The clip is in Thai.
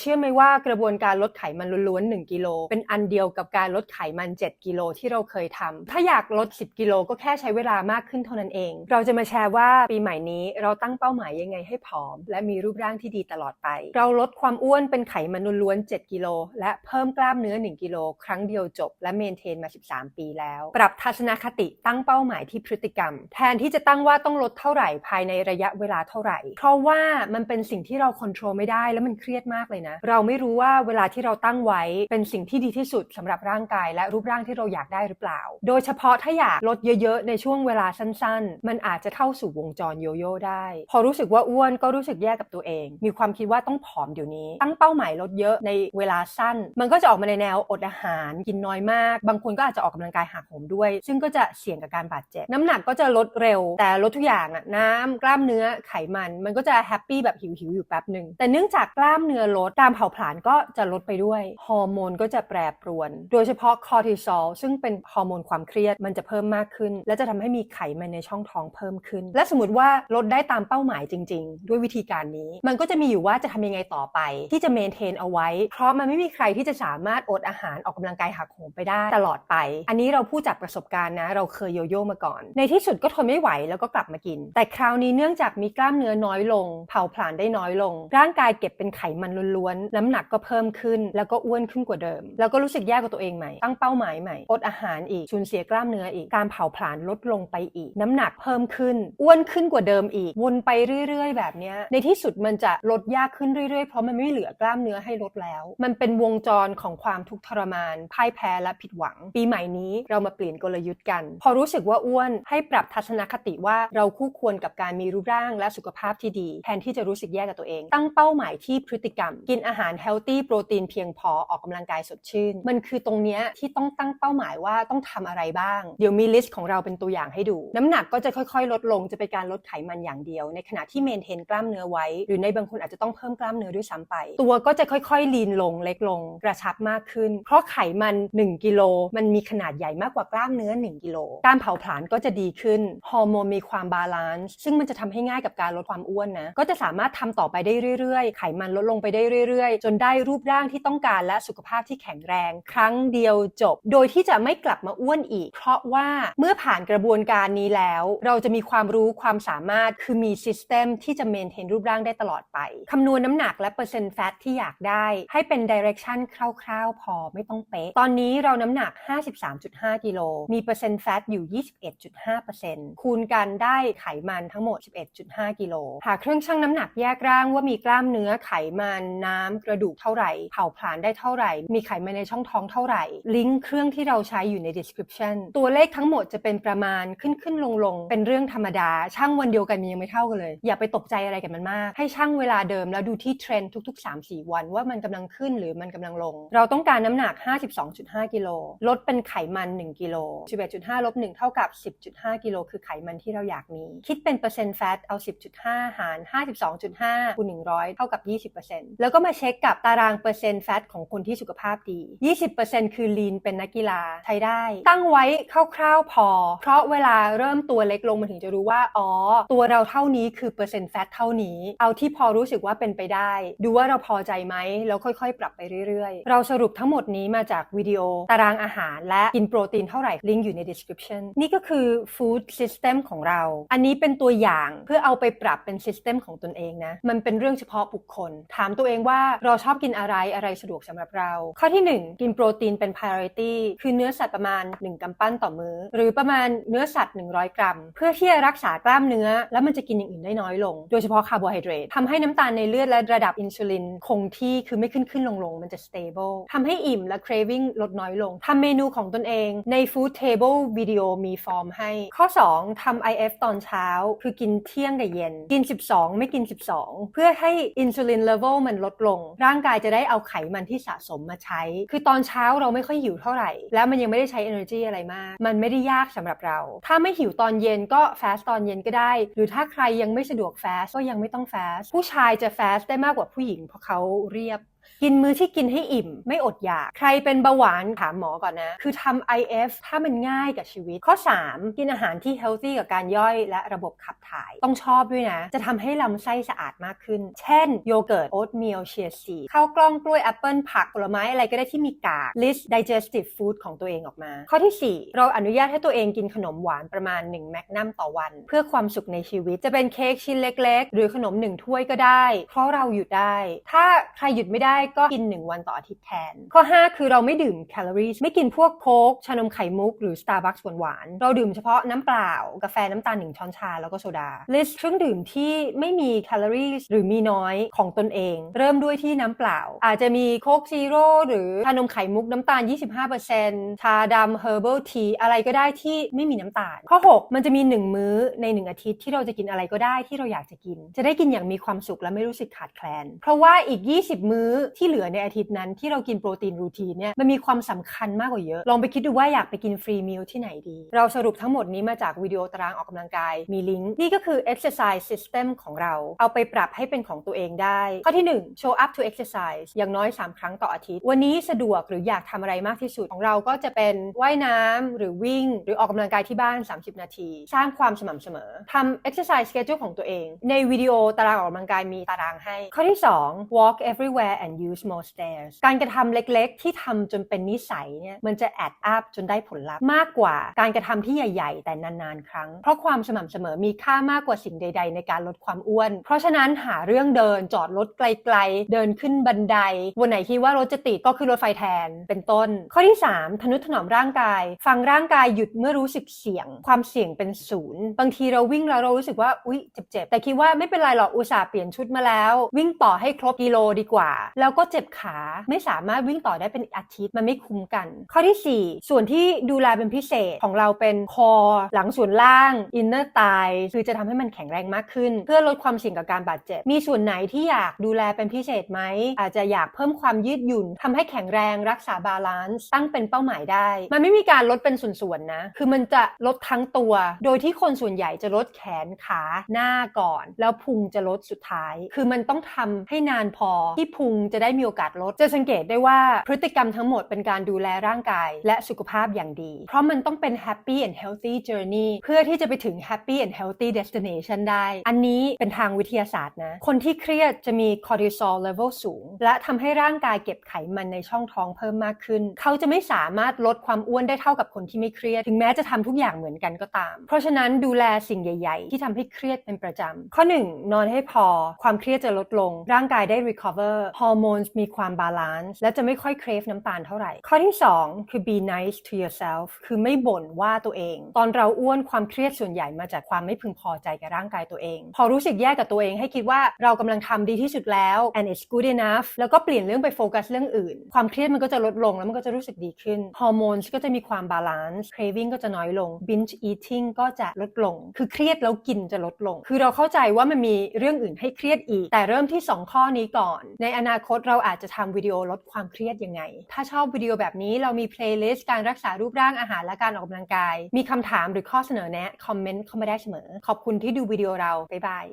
เชื่อไหมว่ากระบวนการลดไขมันล้วนๆ1กิโลเป็นอันเดียวกับการลดไขมัน7กิโลที่เราเคยทำถ้าอยากลด10กิโลก็แค่ใช้เวลามากขึ้นเท่านั้นเองเราจะมาแชร์ว่าปีใหม่นี้เราตั้งเป้าหมายยังไงให้ผอมและมีรูปร่างที่ดีตลอดไปเราลดความอ้วนเป็นไขมันล้วนๆ7กิโลและเพิ่มกล้ามเนื้อ1กิโลครั้งเดียวจบและเมนเทนมา13ปีแล้วปรับทัศนคติตั้งเป้าหมายที่พฤติกรรมแทนที่จะตั้งว่าต้องลดเท่าไหร่ภายในระยะเวลาเท่าไหร่เพราะว่ามันเป็นสิ่งที่เราควบคุมไม่ได้และมันเครียดมากเลยนะเราไม่รู้ว่าเวลาที่เราตั้งไว้เป็นสิ่งที่ดีที่สุดสำหรับร่างกายและรูปร่างที่เราอยากได้หรือเปล่าโดยเฉพาะถ้าอยากลดเยอะๆในช่วงเวลาสั้นๆมันอาจจะเข้าสู่วงจรโยโย่ได้พอรู้สึกว่าอ้วนก็รู้สึกแย่กับตัวเองมีความคิดว่าต้องผอมเดี๋ยวนี้ตั้งเป้าหมายลดเยอะในเวลาสั้นมันก็จะออกมาในแนวอดอาหารกินน้อยมากบางคนก็อาจจะออกกำลังกายหักโหมด้วยซึ่งก็จะเสี่ยงกับการบาดเจ็บน้ำหนักก็จะลดเร็วแต่ลดทุกอย่างน้ำกล้ามเนื้อไขมันก็จะแฮปปี้แบบหิวๆอยู่แป๊บนึงแต่เนื่องจากกล้ามเนื้อลดการเผาผลาญก็จะลดไปด้วยฮอร์โมนก็จะแปรปรวนโดยเฉพาะคอร์ติซอลซึ่งเป็นฮอร์โมนความเครียดมันจะเพิ่มมากขึ้นและจะทำให้มีไขมันในช่องท้องเพิ่มขึ้นและสมมติว่าลดได้ตามเป้าหมายจริงๆด้วยวิธีการนี้มันก็จะมีอยู่ว่าจะทำยังไงต่อไปที่จะเมนเทนเอาไว้เพราะมันไม่มีใครที่จะสามารถอดอาหารออกกำลังกายหักโหมไปได้ตลอดไปอันนี้เราพูดจากประสบการณ์นะเราเคยโยโย่มาก่อนในที่สุดก็ทนไม่ไหวแล้วก็กลับมากินแต่คราวนี้เนื่องจากมีกล้ามเนื้อน้อยลงเผาผลาญได้น้อยลงร่างกายเก็บเป็นไขมันล้วนๆน้ำหนักก็เพิ่มขึ้นแล้วก็อ้วนขึ้นกว่าเดิมแล้วก็รู้สึกแย่กับตัวเองใหม่ตั้งเป้าหมายใหม่อดอาหารอีกสูญเสียกล้ามเนื้ออีกการเผาผลาญลดลงไปอีกน้ำหนักเพิ่มขึ้นอ้วนขึ้นกว่าเดิมอีกวนไปเรื่อยๆแบบนี้ในที่สุดมันจะลดยากขึ้นเรื่อยๆเพราะมันไม่เหลือกล้ามเนื้อให้ลดแล้วมันเป็นวงจรของความทุกข์ทรมานพ่ายแพ้และผิดหวังปีใหม่นี้เรามาเปลี่ยนกลยุทธ์กันพอรู้สึกว่าอ้วนให้ปรับทัศนคติว่าเราคู่ควรกับการมีรูปร่างและสุขภาพที่ดีแทนที่จะรู้สึกแย่กับตัวเองตั้งเป้าหมายที่พฤติกรรมกินอาหารเฮลตี้โปรตีนเพียงพอออกกำลังกายสดชื่นมันคือตรงเนี้ยที่ต้องตั้งเป้าหมายว่าต้องทำอะไรบ้างเดี๋ยวมีลิสต์ของเราเป็นตัวอย่างให้ดูน้ำหนักก็จะค่อยๆลดลงจะเป็นการลดไขมันอย่างเดียวในขณะที่เมนเทนกล้ามเนื้อไว้หรือในบางคนอาจจะต้องเพิ่มกล้ามเนื้อด้วยซ้ำไปตัวก็จะค่อยๆลีนลงเล็กลงกระชับมากขึ้นเพราะไขมัน1กิโลมันมีขนาดใหญ่มากกว่ากล้ามเนื้อ1กิโลการเผาผลาญก็จะดีขึ้นฮอร์โมนมีความบาลานซ์ซึ่งมันจะทำให้ง่ายกับการลดความอ้วนนะก็จะสามารถทำต่อไปได้เรื่อยๆไขมันลดลงไปได้เรื่อยๆจนได้รูปร่างที่ต้องการและสุขภาพที่แข็งแรงครั้งเดียวจบโดยที่จะไม่กลับมาอ้วนอีกเพราะว่าเมื่อผ่านกระบวนการนี้แล้วเราจะมีความรู้ความสามารถคือมีซิสเต็มที่จะเมนเทนรูปร่างได้ตลอดไปคำนวณน้ำหนักและเปอร์เซ็นต์แฟตที่อยากได้ให้เป็นดิเรกชันคร่าวๆพอไม่ต้องเป๊ะตอนนี้เราน้ำหนัก 53.5 กิโลมีเปอร์เซ็นต์แฟตอยู่ 21.5% คูณกันได้ไขมันทั้งหมด 11.5 กิโลหาเครื่องชั่งน้ำหนักแยกร่างว่ามีกล้ามเนื้อไขมันน้ำกระดูกเท่าไหร่เผาผลาญได้เท่าไหร่มีไขมันในช่องท้องเท่าไหร่ลิงก์เครื่องที่เราใช้อยู่ใน description ตัวเลขทั้งหมดจะเป็นประมาณขึ้นลงเป็นเรื่องธรรมดาช่างวันเดียวกันยังไม่เท่ากันเลยอย่าไปตกใจอะไรกับมันมากให้ช่างเวลาเดิมแล้วดูที่เทรนด์ทุกๆ 3-4 วันว่ามันกำลังขึ้นหรือมันกำลังลงเราต้องการน้ำหนัก 52.5 กิโลลดเป็นไขมัน1กิโล 11.5 ลบ 1 เท่ากับ 10.5 กิโลคือไขมันที่เราอยากมีคิดเป็นเปอร์เซ็นต์แฟตเอา 10.5 หาร 52.5 คูณ 100 เท่ากับ 20% แล้วก็มาเช็คกับตารางเปอร์เซ็นต์แฟตของคนที่สุขภาพดี 20% คือลีนเป็นนักกีฬาใช้ได้ตั้งไว้คร่าวๆพอเพราะเวลาเริ่มตัวเล็กลงมันถึงจะรู้ว่าอ๋อตัวเราเท่านี้คือเปอร์เซ็นต์แฟตเท่านี้เอาที่พอรู้สึกว่าเป็นไปได้ดูว่าเราพอใจไหมแล้วค่อยๆปรับไปเรื่อยๆเราสรุปทั้งหมดนี้มาจากวิดีโอตารางอาหารและกินโปรตีนเท่าไหร่ลิงก์อยู่ใน description นี่ก็คือ food system ของเราอันนี้เป็นตัวอย่างเพื่อเอาไปปรับเป็น system ของตนเองนะมันเป็นเรื่องเฉพาะบุคคลถามตัวเองว่าเราชอบกินอะไรสะดวกสำหรับเราข้อที่1กินโปรตีนเป็น priority คือเนื้อสัตว์ประมาณ1กำปั้นต่อมื้อหรือประมาณเนื้อสัตว์100กรัมเพื่อที่จะรักษากล้ามเนื้อแล้วมันจะกินอย่างอื่นได้น้อยลงโดยเฉพาะคาร์โบไฮเดรตทำให้น้ำตาลในเลือดและระดับอินซูลินคงที่คือไม่ขึ้นลงมันจะ stable ทำให้อิ่มและ craving ลดน้อยลงทำเมนูของตนเองใน food table วิดีโอมีฟอร์มให้ข้อ2ทำ IF ตอนเช้าคือกินเที่ยงกับเย็นกิน12ไม่กิน12เพื่อให้อินซูลินเลเวลมันลดลงร่างกายจะได้เอาไขมันที่สะสมมาใช้คือตอนเช้าเราไม่ค่อยหิวเท่าไหร่แล้วมันยังไม่ได้ใช้ energy อะไรมากมันไม่ได้ยากสำหรับเราถ้าไม่หิวตอนเย็นก็ฟาสตอนเย็นก็ได้หรือถ้าใครยังไม่สะดวกฟาสก็ยังไม่ต้องฟาสผู้ชายจะฟาสได้มากกว่าผู้หญิงเพราะเขาเรียบ กินมื้อที่กินให้อิ่มไม่อดอยากใครเป็นเบาหวานถามหมอก่อนนะคือทำ IF ถ้ามันง่ายกับชีวิตข้อ3กินอาหารที่ healthy กับการย่อยและระบบขับถ่ายต้องชอบด้วยนะจะทำให้ลำไส้สะอาดมากขึ้นเช่นโยเกิร์ตโอ๊ตมีลเชียร์ซีข้าวกล้องกล้วยแอปเปิลผักผลไม้อะไรก็ได้ที่มีกาก list digestive food ของตัวเองออกมาข้อที่4เราอนุญาตให้ตัวเองกินขนมหวานประมาณ1แมกนัมต่อวันเพื่อความสุขในชีวิตจะเป็นเค้กชิ้นเล็กๆหรือขนม1ถ้วยก็ได้เพราะเราหยุดได้ถ้าใครหยุดไม่ได้ก็กิน1วันต่ออาทิตย์แทนข้อ5คือเราไม่ดื่มแคลอรี่ไม่กินพวกโค้กชานมไข่มุกหรือ Starbucks หวานๆเราดื่มเฉพาะน้ำเปล่ากาแฟน้ำตาล1ช้อนชาแล้วก็โซดา list เครื่องดื่มที่ไม่มีแคลอรี่หรือมีน้อยของตนเองเริ่มด้วยที่น้ำเปล่าอาจจะมีโค้กซีโร่หรือชานมไข่มุกน้ำตาล 25% ชาดำ herbal tea อะไรก็ได้ที่ไม่มีน้ำตาลข้อ6มันจะมี1มื้อใน1อาทิตย์ที่เราจะกินอะไรก็ได้ที่เราอยากจะกินจะได้กินอย่างมีความสุขและไม่รู้สึกขาดแคลนเพราะว่าอีก20มื้อที่เหลือในอาทิตย์นั้นที่เรากินโปรตีนรูทีนเนี่ยมันมีความสำคัญมากกว่าเยอะลองไปคิดดูว่าอยากไปกินฟรีมิลที่ไหนดีเราสรุปทั้งหมดนี้มาจากวิดีโอตารางออกกำลังกายมีลิงก์นี่ก็คือ exercise system ของเราเอาไปปรับให้เป็นของตัวเองได้ข้อที่1 show up to exercise อย่างน้อย3ครั้งต่ออาทิตย์วันนี้สะดวกหรืออยากทำอะไรมากที่สุดของเราก็จะเป็นว่ายน้ำหรือวิ่งหรือออกกำลังกายที่บ้าน30นาทีสร้างความสม่ำเสมอทำ exercise schedule ของตัวเองในวิดีโอตารางออกกำลังกายมีตารางให้ข้อที่2 walk everywhere and use more stairs การกระทำเล็กๆที่ทำจนเป็นนิสัยเนี่ยมันจะ add up จนได้ผลลัพธ์มากกว่าการกระทำที่ใหญ่ๆแต่นานๆครั้งเพราะความสม่ำเสมอมีค่ามากกว่าสิ่งใดๆในการลดความอ้วนเพราะฉะนั้นหาเรื่องเดินจอดรถไกลๆเดินขึ้นบันไดวันไหนคิดว่ารถจะติดก็ขึ้นรถไฟแทนเป็นต้นข้อที่3ทนุถนอมร่างกายฟังร่างกายหยุดเมื่อรู้สึกเสี่ยงความเสี่ยงเป็น0บางทีเราวิ่งแล้วเรารู้สึกว่าอุ๊ยเจ็บๆแต่คิดว่าไม่เป็นไรหรอกอุตส่าห์เปลี่ยนชุดมาแล้ววิ่งต่อให้ครบกิโลดีกว่าแล้วก็เจ็บขาไม่สามารถวิ่งต่อได้เป็นอาทิตย์มันไม่คุ้มกันข้อที่4ส่วนที่ดูแลเป็นพิเศษของเราเป็นคอหลังส่วนล่างอินเนอร์ไตคือจะทำให้มันแข็งแรงมากขึ้นเพื่อลดความเสี่ยงกับการบาดเจ็บมีส่วนไหนที่อยากดูแลเป็นพิเศษไหมอาจจะอยากเพิ่มความยืดหยุ่นทำให้แข็งแรงรักษาบาลานซ์ตั้งเป็นเป้าหมายได้มันไม่มีการลดเป็นส่วนๆนะคือมันจะลดทั้งตัวโดยที่คนส่วนใหญ่จะลดแขนขาหน้าก่อนแล้วพุงจะลดสุดท้ายคือมันต้องทำให้นานพอที่พุงจะได้มีโอกาสลดจะสังเกตได้ว่าพฤติกรรมทั้งหมดเป็นการดูแลร่างกายและสุขภาพอย่างดีเพราะมันต้องเป็น happy and healthy journey เพื่อที่จะไปถึง happy and healthy destination ได้อันนี้เป็นทางวิทยาศาสตร์นะคนที่เครียดจะมี cortisol level สูงและทำให้ร่างกายเก็บไขมันในช่องท้องเพิ่มมากขึ้นเขาจะไม่สามารถลดความอ้วนได้เท่ากับคนที่ไม่เครียดถึงแม้จะทำทุกอย่างเหมือนกันก็ตามเพราะฉะนั้นดูแลสิ่งใหญ่ๆที่ทำให้เครียดเป็นประจำข้อ1นอนให้พอความเครียดจะลดลงร่างกายได้ recover ฮอร์โมนมีความบาลานซ์และจะไม่ค่อยเครฟน้ำตาลเท่าไหร่ข้อที่2คือ be nice to yourself คือไม่บ่นว่าตัวเองตอนเราอ้วนความเครียดส่วนใหญ่มาจากความไม่พึงพอใจกับร่างกายตัวเองพอรู้สึกแย่กับตัวเองให้คิดว่าเรากำลังทำดีที่สุดแล้ว and it's good enough แล้วก็เปลี่ยนเรื่องไปโฟกัสเรื่องอื่นความเครียดมันก็จะลดลงแล้วมันก็จะรู้สึกดีขึ้นฮอร์โมนก็จะมีความบาลานซ์ craving ก็จะน้อยลง binge eating ก็จะลดลงคือเครียดแล้วกินจะลดลงคือเราเข้าใจว่ามันมีเรื่องอื่นให้เครียดอีกแต่เริ่มที่2ข้อนี้ก่อนในอนาคตเราอาจจะทำวิดีโอลดความเครียดยังไงถ้าชอบวิดีโอแบบนี้เรามี playlist การรักษารูปร่างอาหารและการออกกำลังกายมีคำถามหรือข้อเสนอแนะคอมเมนต์เข้ามาได้เสมอขอบคุณที่ดูวิดีโอเราบ๊ายบาย